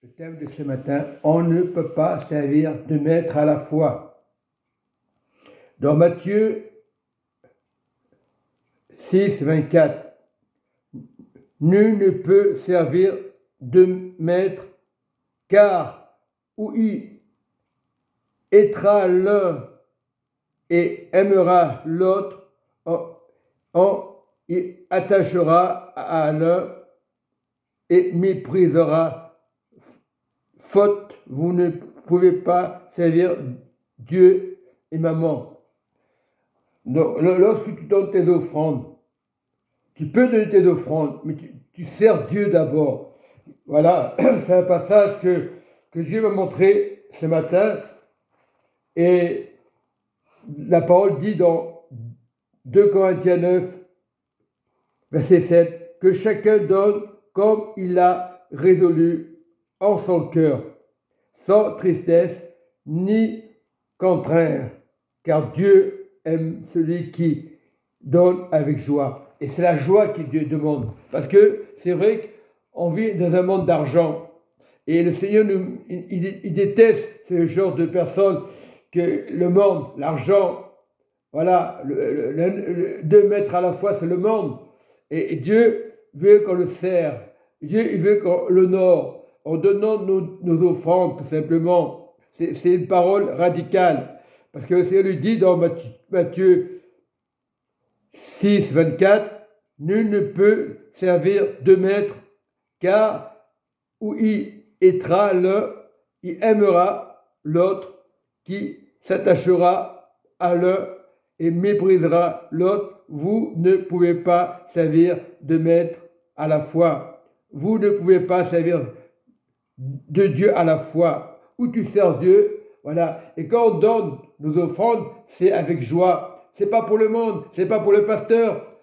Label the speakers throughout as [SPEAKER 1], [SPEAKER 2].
[SPEAKER 1] Le thème de ce matin, on ne peut pas servir deux maîtres à la fois. Dans Matthieu 6, 24, nul ne peut servir deux maîtres, car ou il haïtra l'un et aimera l'autre, il attachera à l'un et méprisera. Faute, vous ne pouvez pas servir Dieu et maman. Donc, lorsque tu donnes tes offrandes, tu peux donner tes offrandes, mais tu sers Dieu d'abord. Voilà, c'est un passage que Dieu m'a montré ce matin. Et la parole dit dans 2 Corinthiens 9, verset 7, que chacun donne comme il l'a résolu en son cœur, sans tristesse ni contraire, car Dieu aime celui qui donne avec joie. Et c'est la joie que Dieu demande. Parce que c'est vrai qu'on vit dans un monde d'argent. Et le Seigneur, il déteste ce genre de personnes que le monde, l'argent, voilà, deux maîtres à la fois, c'est le monde. Et Dieu veut qu'on le sert. Dieu, il veut qu'on l'honore en donnant nos offrandes, tout simplement. C'est une parole radicale. Parce que le Seigneur lui dit dans Matthieu 6, 24, nul ne peut servir deux maîtres, car où il haïtra l'un, il aimera l'autre, qui s'attachera à l'un et méprisera l'autre. Vous ne pouvez pas servir deux maîtres à la fois. Vous ne pouvez pas servir de Dieu à la fois. Où tu sers Dieu, voilà. Et quand on donne nos offrandes, c'est avec joie. C'est pas pour le monde, c'est pas pour le pasteur,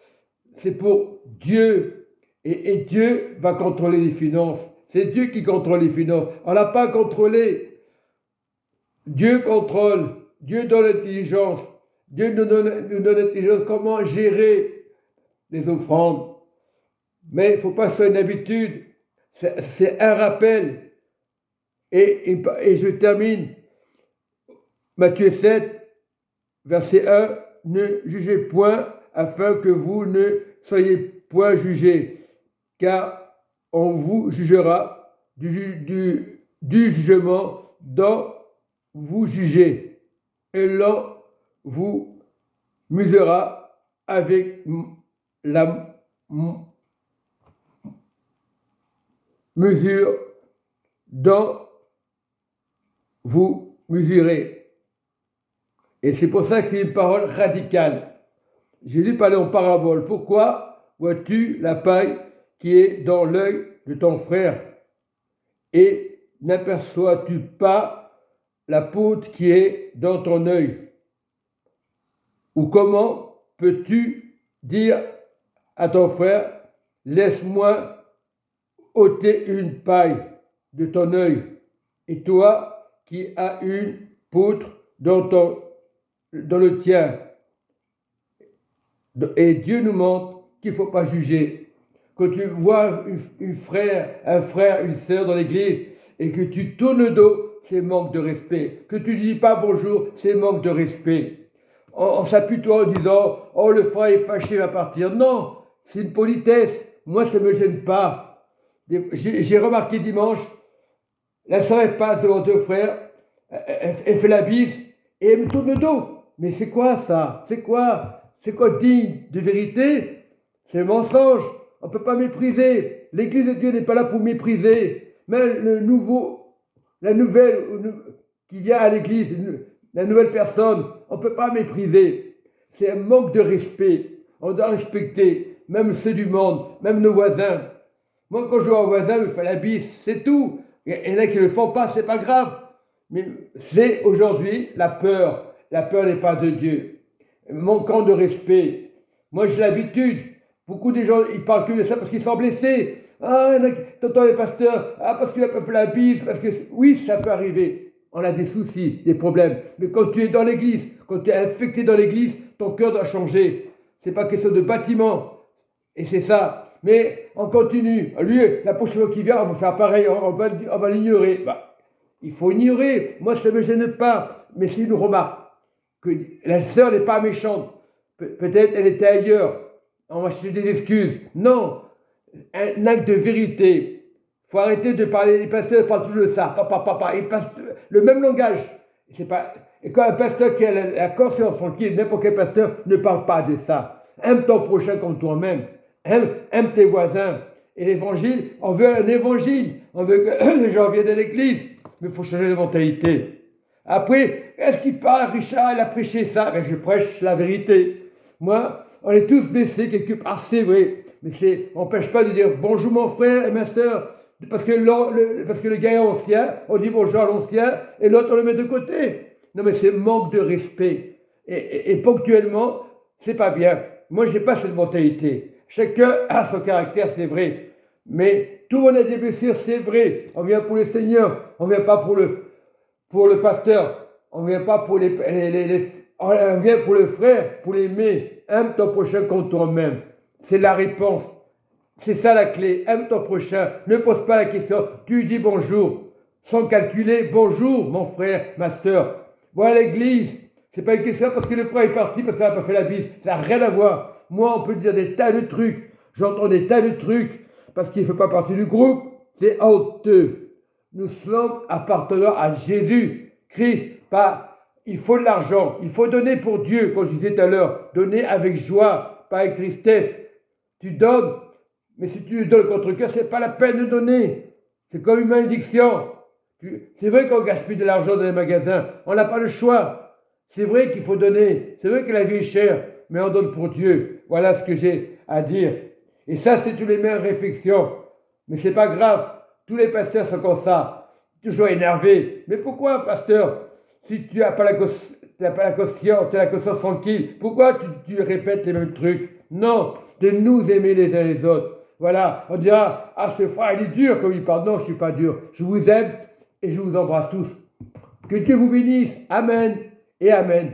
[SPEAKER 1] c'est pour Dieu. Et Dieu va contrôler les finances. C'est Dieu qui contrôle les finances. On n'a pas contrôlé. Dieu contrôle. Dieu donne l'intelligence. Dieu nous donne l'intelligence comment gérer les offrandes. Mais il ne faut pas se faire une habitude. C'est un rappel. Et je termine. Matthieu 7, verset 1. Ne jugez point afin que vous ne soyez point jugés. Car on vous jugera du jugement dont vous jugez. Et l'on vous mesurera avec la mesure dont vous mesurez. Et c'est pour ça que c'est une parole radicale. Jésus parlait en parabole. Pourquoi vois-tu la paille qui est dans l'œil de ton frère et n'aperçois-tu pas la poudre qui est dans ton œil? Ou comment peux-tu dire à ton frère, laisse-moi ôter une paille de ton œil, et toi qui as une poutre dans le tien? Et Dieu nous montre qu'il ne faut pas juger. Quand tu vois un frère, une sœur dans l'église, et que tu tournes le dos, c'est manque de respect. Que tu ne dis pas bonjour, c'est manque de respect. On s'appuie toi en disant, oh le frère est fâché, il va partir. Non, c'est une politesse. Moi, ça ne me gêne pas. J'ai remarqué dimanche, la sœur elle passe devant deux frères, elle fait la bise, et elle me tourne le dos. Mais c'est quoi ça? C'est quoi digne de vérité? C'est un mensonge. On ne peut pas mépriser. L'église de Dieu n'est pas là pour mépriser. Mais la nouvelle qui vient à l'église, la nouvelle personne, on ne peut pas mépriser. C'est un manque de respect. On doit respecter, même ceux du monde, même nos voisins. Moi, quand je vois un voisin, je fais la bise, c'est tout. Il y en a qui ne le font pas, c'est pas grave. Mais c'est aujourd'hui la peur. La peur n'est pas de Dieu. Manquant de respect. Moi, j'ai l'habitude. Beaucoup de gens, ils parlent que de ça parce qu'ils sont blessés. Ah, t'entends les pasteurs, parce qu'il a pas fait la bise, parce que... Oui, ça peut arriver. On a des soucis, des problèmes. Mais quand tu es dans l'église, quand tu es infecté dans l'église, ton cœur doit changer. C'est pas question de bâtiment. Et c'est ça. Mais on continue. Lui, la prochaine fois qu'il vient, on va faire pareil, on va l'ignorer. Bah, il faut ignorer. Moi, ça ne me gêne pas. Mais c'est une remarque que la sœur n'est pas méchante. Peut-être elle était ailleurs. On va chercher des excuses. Non, un acte de vérité. Il faut arrêter de parler. Les pasteurs parlent toujours de ça. Papa. Ils passent le même langage. C'est pas. Et quand un pasteur qui a la conscience tranquille, n'importe quel pasteur ne parle pas de ça. Aime ton prochain comme toi-même. Aime tes voisins. Et l'évangile, on veut un évangile. On veut que les gens viennent à l'église. Mais il faut changer de mentalité. Après, est-ce qu'il parle, Richard, il a prêché ça? Ben, je prêche la vérité. Moi, on est tous blessés quelque part, c'est vrai. Mais on n'empêche pas de dire bonjour mon frère et ma soeur. Parce que le gars est ancien, on dit bonjour à l'ancien, et l'autre on le met de côté. Non mais c'est manque de respect. Et ponctuellement, c'est pas bien. Moi, j'ai pas cette mentalité. Chacun a son caractère, c'est vrai. Mais tout le monde a des blessures, c'est vrai. On vient pour le Seigneur, on vient pas pour le pasteur, on vient pas pour on vient pour le frère, pour l'aimer. Aime ton prochain comme toi-même. C'est la réponse. C'est ça la clé. Aime ton prochain. Ne pose pas la question. Tu dis bonjour. Sans calculer, bonjour mon frère, ma soeur. Voilà l'église. C'est pas une question parce que le frère est parti, parce qu'il n'a pas fait la bise. Ça n'a rien à voir. Moi, on peut dire des tas de trucs. J'entends des tas de trucs parce qu'il ne fait pas partie du groupe. C'est honteux. Nous sommes appartenant à Jésus, Christ. Il faut de l'argent. Il faut donner pour Dieu, comme je disais tout à l'heure. Donner avec joie, pas avec tristesse. Tu donnes, mais si tu donnes contre cœur, ce n'est pas la peine de donner. C'est comme une malédiction. C'est vrai qu'on gaspille de l'argent dans les magasins. On n'a pas le choix. C'est vrai qu'il faut donner. C'est vrai que la vie est chère, mais on donne pour Dieu. Voilà ce que j'ai à dire. Et ça, c'est toutes les mêmes réflexions. Mais c'est pas grave. Tous les pasteurs sont comme ça. Toujours énervés. Mais pourquoi, pasteur, si tu n'as pas la conscience tranquille, pourquoi tu répètes les mêmes trucs? Non, de nous aimer les uns les autres. Voilà, on dira, ah ce frère il est dur comme il parle. Non, je ne suis pas dur. Je vous aime et je vous embrasse tous. Que Dieu vous bénisse. Amen et Amen.